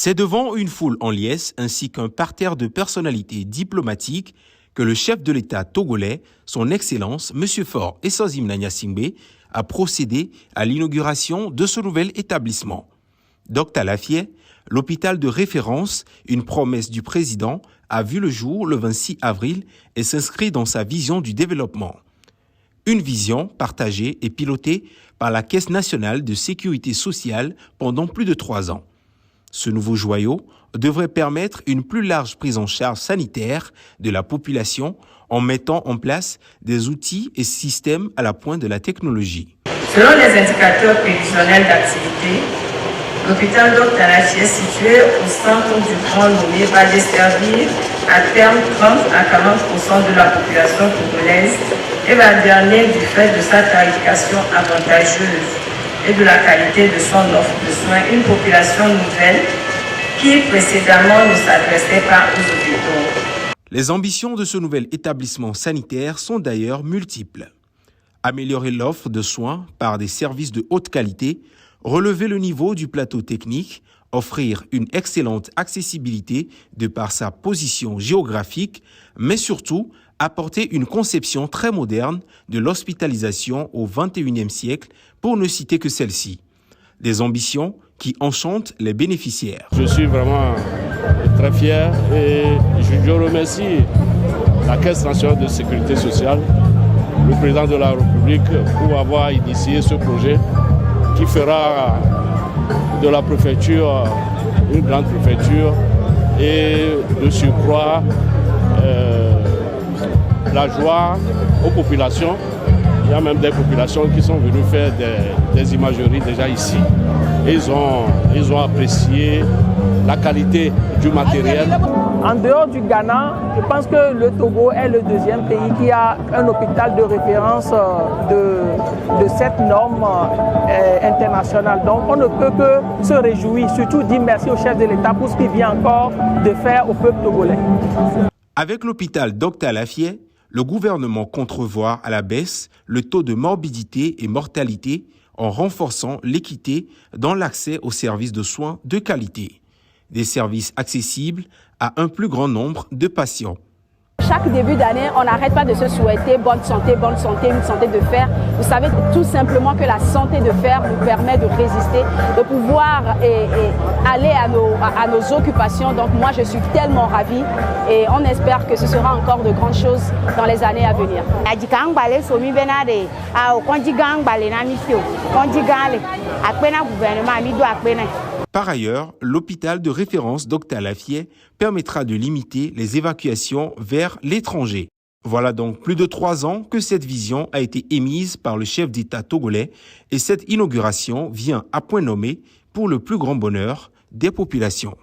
C'est devant une foule en liesse ainsi qu'un parterre de personnalités diplomatiques que le chef de l'État togolais, son Excellence M. Faure Essozimna Gnassingbé, a procédé à l'inauguration de ce nouvel établissement. Dr Lafié, l'hôpital de référence, une promesse du président, a vu le jour le 26 avril et s'inscrit dans sa vision du développement. Une vision partagée et pilotée par la Caisse nationale de sécurité sociale pendant plus de 3 ans. Ce nouveau joyau devrait permettre une plus large prise en charge sanitaire de la population en mettant en place des outils et systèmes à la pointe de la technologie. Selon les indicateurs prévisionnels d'activité, l'hôpital Dr Lafié situé au centre du Grand Lomé va desservir à terme 30 à 40% de la population togolaise et va dernier du fait de sa tarification avantageuse et de la qualité de son offre de soins, une population nouvelle qui précédemment ne s'adressait pas aux hôpitaux. Les ambitions de ce nouvel établissement sanitaire sont d'ailleurs multiples. Améliorer l'offre de soins par des services de haute qualité, relever le niveau du plateau technique, offrir une excellente accessibilité de par sa position géographique, mais surtout apporter une conception très moderne de l'hospitalisation au XXIe siècle, pour ne citer que celle-ci. Des ambitions qui enchantent les bénéficiaires. Je suis vraiment très fier et je remercie la Caisse nationale de sécurité sociale, le président de la République pour avoir initié ce projet qui fera de la préfecture une grande préfecture et de surcroît la joie aux populations. Il y a même des populations qui sont venues faire des imageries déjà ici. Et ils ont apprécié la qualité du matériel. En dehors du Ghana, je pense que le Togo est le deuxième pays qui a un hôpital de référence de cette norme internationale. Donc on ne peut que se réjouir, surtout dire merci au chef de l'État pour ce qu'il vient encore de faire au peuple togolais. Avec l'hôpital Dr Lafié, le gouvernement compte revoir à la baisse le taux de morbidité et mortalité en renforçant l'équité dans l'accès aux services de soins de qualité. Des services accessibles à un plus grand nombre de patients. Chaque début d'année, on n'arrête pas de se souhaiter bonne santé, une santé de fer. Vous savez tout simplement que la santé de fer nous permet de résister, de pouvoir aller à nos occupations. Donc moi, je suis tellement ravie et on espère que ce sera encore de grandes choses dans les années à venir. Par ailleurs, l'hôpital de référence Dr Lafié permettra de limiter les évacuations vers l'étranger. Voilà donc plus de 3 ans que cette vision a été émise par le chef d'État togolais et cette inauguration vient à point nommé pour le plus grand bonheur des populations.